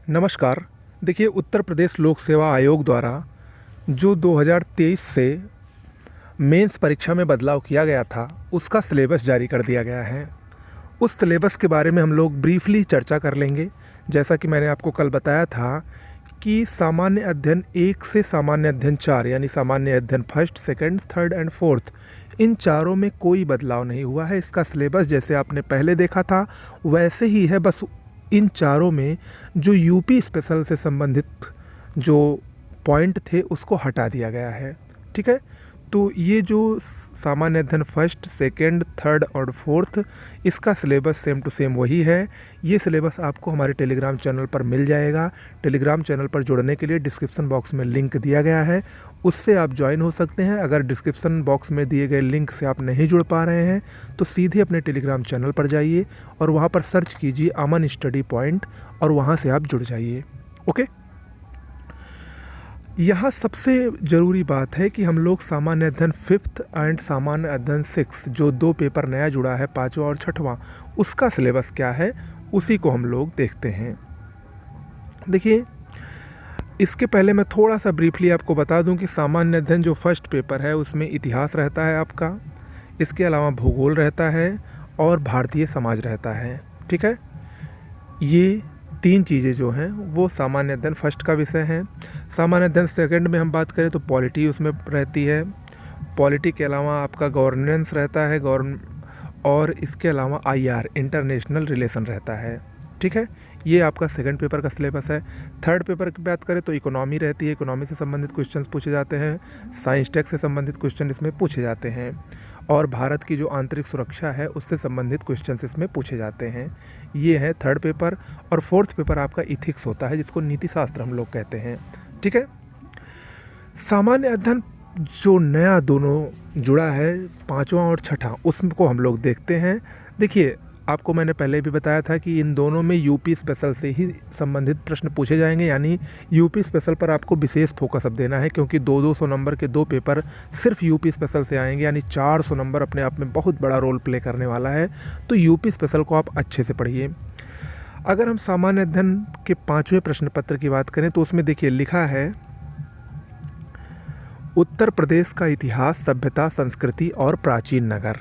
नमस्कार। देखिए, उत्तर प्रदेश लोक सेवा आयोग द्वारा जो 2023 से मेंस परीक्षा में बदलाव किया गया था, उसका सिलेबस जारी कर दिया गया है। उस सिलेबस के बारे में हम लोग ब्रीफली चर्चा कर लेंगे। जैसा कि मैंने आपको कल बताया था कि सामान्य अध्ययन 1 से सामान्य अध्ययन 4 यानी सामान्य अध्ययन first, second, third and fourth, इन चारों में कोई बदलाव नहीं हुआ है। इसका सिलेबस जैसे आपने पहले देखा था वैसे ही है, बस इन चारों में जो यूपी स्पेशल से संबंधित जो पॉइंट थे उसको हटा दिया गया है। ठीक है, तो ये जो सामान्य अध्ययन फर्स्ट, सेकंड, थर्ड और फोर्थ, इसका सिलेबस सेम टू सेम वही है। ये सिलेबस आपको हमारे टेलीग्राम चैनल पर मिल जाएगा। टेलीग्राम चैनल पर जुड़ने के लिए डिस्क्रिप्शन बॉक्स में लिंक दिया गया है, उससे आप ज्वाइन हो सकते हैं। अगर डिस्क्रिप्शन बॉक्स में दिए गए लिंक से आप नहीं जुड़ पा रहे हैं तो सीधे अपने टेलीग्राम चैनल पर जाइए और वहाँ पर सर्च कीजिए अमन स्टडी पॉइंट और वहाँ से आप जुड़ जाइए। ओके, यहाँ सबसे ज़रूरी बात है कि हम लोग सामान्य अध्ययन फिफ्थ एंड सामान्य अध्ययन सिक्स, जो 2 पेपर नया जुड़ा है, 5वां और 6वां, उसका सिलेबस क्या है उसी को हम लोग देखते हैं। देखिए, इसके पहले मैं थोड़ा सा ब्रीफली आपको बता दूं कि सामान्य अध्ययन जो फर्स्ट पेपर है उसमें इतिहास रहता है आपका, इसके अलावा भूगोल रहता है और भारतीय समाज रहता है। ठीक है, ये 3 चीज़ें जो हैं वो सामान्य अध्ययन फर्स्ट का विषय हैं। सामान्य अध्ययन सेकंड में हम बात करें तो पॉलिटी उसमें रहती है। पॉलिटी के अलावा आपका गवर्नेंस रहता है, और इसके अलावा आईआर इंटरनेशनल रिलेशन रहता है। ठीक है, ये आपका सेकंड पेपर का सिलेबस है। थर्ड पेपर की बात करें तो इकोनॉमी रहती है, इकोनॉमी से संबंधित क्वेश्चंस पूछे जाते हैं। साइंस टेक से संबंधित क्वेश्चन इसमें पूछे जाते हैं और भारत की जो आंतरिक सुरक्षा है उससे संबंधित क्वेश्चंस इसमें पूछे जाते हैं। ये है थर्ड पेपर। और फोर्थ पेपर आपका इथिक्स होता है, जिसको नीति शास्त्र हम लोग कहते हैं। ठीक है, सामान्य अध्ययन जो नया दोनों जुड़ा है, 5वां और 6वां, उसको हम लोग देखते हैं। देखिए, आपको मैंने पहले भी बताया था कि इन दोनों में यूपी स्पेशल से ही संबंधित प्रश्न पूछे जाएंगे, यानी यूपी स्पेशल पर आपको विशेष फोकस अब देना है, क्योंकि 200 नंबर के 2 पेपर सिर्फ यूपी स्पेशल से आएंगे, यानी 400 नंबर अपने आप में बहुत बड़ा रोल प्ले करने वाला है। तो यूपी स्पेशल को आप अच्छे से पढ़िए। अगर हम सामान्य अध्ययन के 5वें प्रश्न पत्र की बात करें तो उसमें देखिए लिखा है, उत्तर प्रदेश का इतिहास, सभ्यता, संस्कृति और प्राचीन नगर।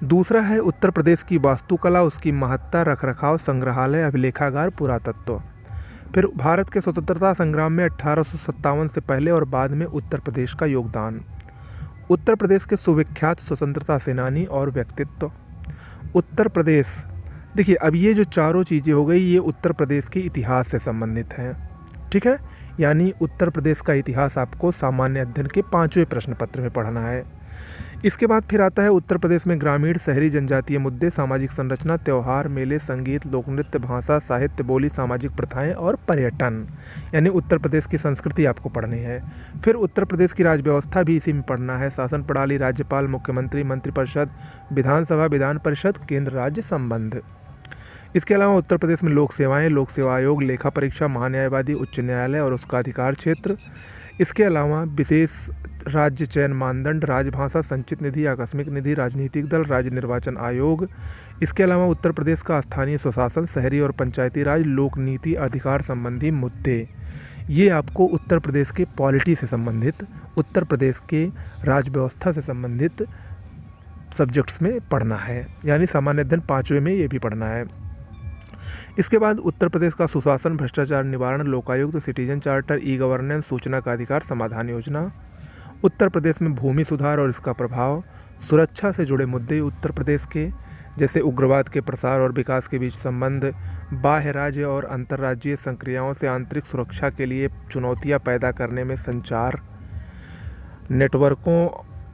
दूसरा है उत्तर प्रदेश की वास्तुकला, उसकी महत्ता, रखरखाव, संग्रहालय, अभिलेखागार, पुरातत्व। फिर भारत के स्वतंत्रता संग्राम में 1857 से पहले और बाद में उत्तर प्रदेश का योगदान। उत्तर प्रदेश के सुविख्यात स्वतंत्रता सेनानी और व्यक्तित्व। उत्तर प्रदेश, देखिए अब ये जो चारों चीज़ें हो गई, ये उत्तर प्रदेश के इतिहास से संबंधित हैं। ठीक है, यानी उत्तर प्रदेश का इतिहास आपको सामान्य अध्ययन के 5वें प्रश्न पत्र में पढ़ना है। इसके बाद फिर आता है उत्तर प्रदेश में ग्रामीण, शहरी, जनजातीय मुद्दे, सामाजिक संरचना, त्यौहार, मेले, संगीत, लोकनृत्य, भाषा, साहित्य, बोली, सामाजिक प्रथाएं और पर्यटन, यानी उत्तर प्रदेश की संस्कृति आपको पढ़नी है। फिर उत्तर प्रदेश की राज्य व्यवस्था भी इसी में पढ़ना है, शासन प्रणाली, राज्यपाल, मुख्यमंत्री, मंत्रिपरिषद, विधानसभा, विधान परिषद, केंद्र राज्य संबंध। इसके अलावा उत्तर प्रदेश में लोक सेवाएं, लोक सेवा आयोग, लेखा परीक्षा, महान्यायवादी, उच्च न्यायालय और उसका अधिकार क्षेत्र। इसके अलावा विशेष राज्य चयन मानदंड, राजभाषा, संचित निधि, आकस्मिक निधि, राजनीतिक दल, राज्य निर्वाचन आयोग। इसके अलावा उत्तर प्रदेश का स्थानीय स्वशासन, शहरी और पंचायती राज, लोक नीति, अधिकार संबंधी मुद्दे। ये आपको उत्तर प्रदेश के पॉलिटी से संबंधित, उत्तर प्रदेश के राज्य व्यवस्था से संबंधित सब्जेक्ट्स में पढ़ना है, यानी सामान्य अध्ययन 5वें में ये भी पढ़ना है। इसके बाद उत्तर प्रदेश का सुशासन, भ्रष्टाचार निवारण, Lokayukta, citizen charter, e governance, सूचना का अधिकार, समाधान योजना। उत्तर प्रदेश में भूमि सुधार और इसका प्रभाव, सुरक्षा से जुड़े मुद्दे उत्तर प्रदेश के, जैसे उग्रवाद के प्रसार और विकास के बीच संबंध, बाह्य राज्य और अंतर्राज्यीय संक्रियाओं से आंतरिक सुरक्षा के लिए चुनौतियां पैदा करने में संचार, नेटवर्कों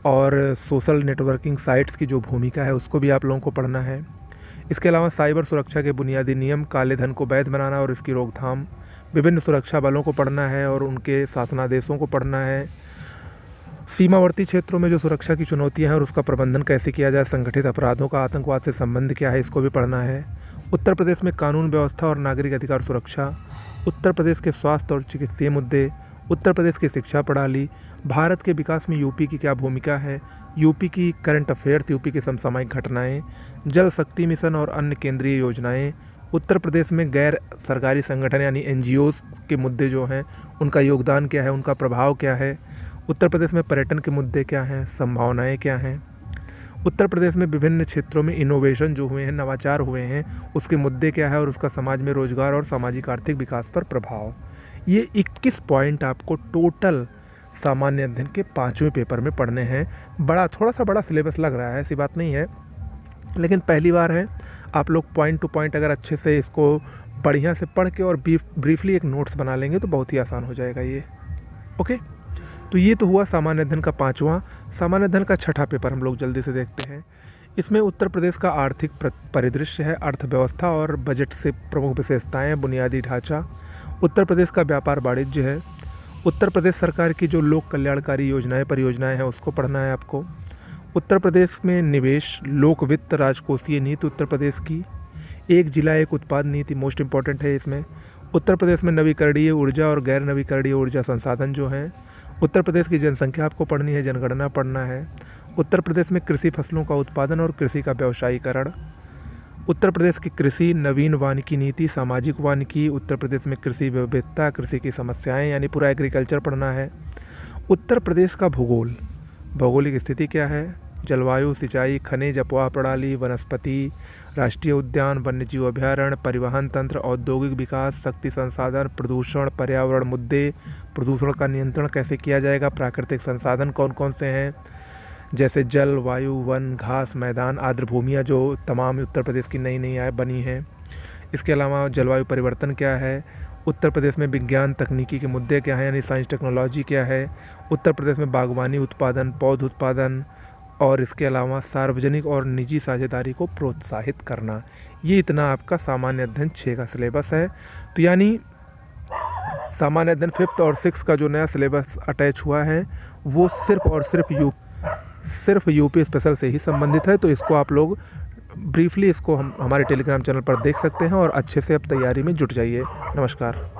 और सोशल नेटवर्किंग साइट्स की जो भूमिका है उसको भी आप लोगों को पढ़ना है। इसके अलावा साइबर सुरक्षा के बुनियादी नियम, काले धन को वैध बनाना और इसकी रोकथाम, विभिन्न सुरक्षा बलों को पढ़ना है और उनके शासनादेशों को पढ़ना है। सीमावर्ती क्षेत्रों में जो सुरक्षा की चुनौतियां हैं और उसका प्रबंधन कैसे किया जाए, संगठित अपराधों का आतंकवाद से संबंध क्या है, इसको भी पढ़ना है। उत्तर प्रदेश में कानून व्यवस्था और नागरिक अधिकार सुरक्षा, उत्तर प्रदेश के स्वास्थ्य और चिकित्सीय मुद्दे, उत्तर प्रदेश की शिक्षा प्रणाली, भारत के विकास में यूपी की क्या भूमिका है, यूपी की करंट अफेयर्स, यूपी की समसामयिक घटनाएं, जल शक्ति मिशन और अन्य केंद्रीय योजनाएं, उत्तर प्रदेश में गैर सरकारी संगठन यानी एनजीओज़ के मुद्दे जो हैं उनका योगदान क्या है, उनका प्रभाव क्या है। उत्तर प्रदेश में पर्यटन के मुद्दे क्या हैं, संभावनाएं क्या हैं। उत्तर प्रदेश में विभिन्न क्षेत्रों में इनोवेशन जो हुए हैं, नवाचार हुए हैं, उसके मुद्दे क्या है और उसका समाज में रोजगार और सामाजिक आर्थिक विकास पर प्रभाव। ये 21 पॉइंट आपको टोटल सामान्य अध्ययन के 5वें पेपर में पढ़ने हैं। थोड़ा सा बड़ा सिलेबस लग रहा है, ऐसी बात नहीं है, लेकिन पहली बार है। आप लोग पॉइंट टू पॉइंट अगर अच्छे से इसको बढ़िया से पढ़ के और ब्रीफली एक नोट्स बना लेंगे तो बहुत ही आसान हो जाएगा ये। ओके, तो ये तो हुआ सामान्य अध्ययन का 5वां। सामान्य अध्ययन का 6ठा पेपर हम लोग जल्दी से देखते हैं। इसमें उत्तर प्रदेश का आर्थिक परिदृश्य है, अर्थव्यवस्था और बजट से प्रमुख विशेषताएं, बुनियादी ढांचा। उत्तर प्रदेश का व्यापार वाणिज्य है। उत्तर प्रदेश सरकार की जो लोक कल्याणकारी योजनाएं परियोजनाएं हैं उसको पढ़ना है आपको। उत्तर प्रदेश में निवेश, लोक वित्त, राजकोषीय नीति उत्तर प्रदेश की। एक जिला एक उत्पाद नीति मोस्ट इम्पॉर्टेंट है इसमें। उत्तर प्रदेश में नवीकरणीय ऊर्जा और गैर नवीकरणीय ऊर्जा संसाधन जो हैं। उत्तर प्रदेश की जनसंख्या आपको पढ़नी है, जनगणना पढ़ना है। उत्तर प्रदेश में कृषि फसलों का उत्पादन और कृषि का व्यवसायीकरण। उत्तर प्रदेश की कृषि, नवीन वानिकी नीति, सामाजिक वानिकी। उत्तर प्रदेश में कृषि विविधता, कृषि की समस्याएं यानी पूरा एग्रीकल्चर पढ़ना है। उत्तर प्रदेश का भूगोल, भौगोलिक स्थिति क्या है, जलवायु, सिंचाई, खनिज, अपवाह प्रणाली, वनस्पति, राष्ट्रीय उद्यान, वन्यजीव अभयारण्य, परिवहन तंत्र, औद्योगिक विकास, शक्ति संसाधन, प्रदूषण, पर्यावरण मुद्दे, प्रदूषण का नियंत्रण कैसे किया जाएगा, प्राकृतिक संसाधन कौन कौन से हैं, जैसे जल, वायु, वन, घास, मैदान, आर्द्र भूमियाँ जो तमाम उत्तर प्रदेश की नई नई बनी हैं। इसके अलावा जलवायु परिवर्तन क्या है, उत्तर प्रदेश में विज्ञान तकनीकी के मुद्दे क्या हैं यानी साइंस टेक्नोलॉजी क्या है, उत्तर प्रदेश में बागवानी उत्पादन, पौध उत्पादन, और इसके अलावा सार्वजनिक और निजी साझेदारी को प्रोत्साहित करना। ये इतना आपका सामान्य अध्ययन 6 का सिलेबस है। तो यानी सामान्य अध्ययन 5th और 6th का जो नया सिलेबस अटैच हुआ है वो सिर्फ और सिर्फ यूपी स्पेशल से ही संबंधित है। तो इसको आप लोग ब्रीफली इसको हम हमारे टेलीग्राम चैनल पर देख सकते हैं और अच्छे से अब तैयारी में जुट जाइए। नमस्कार।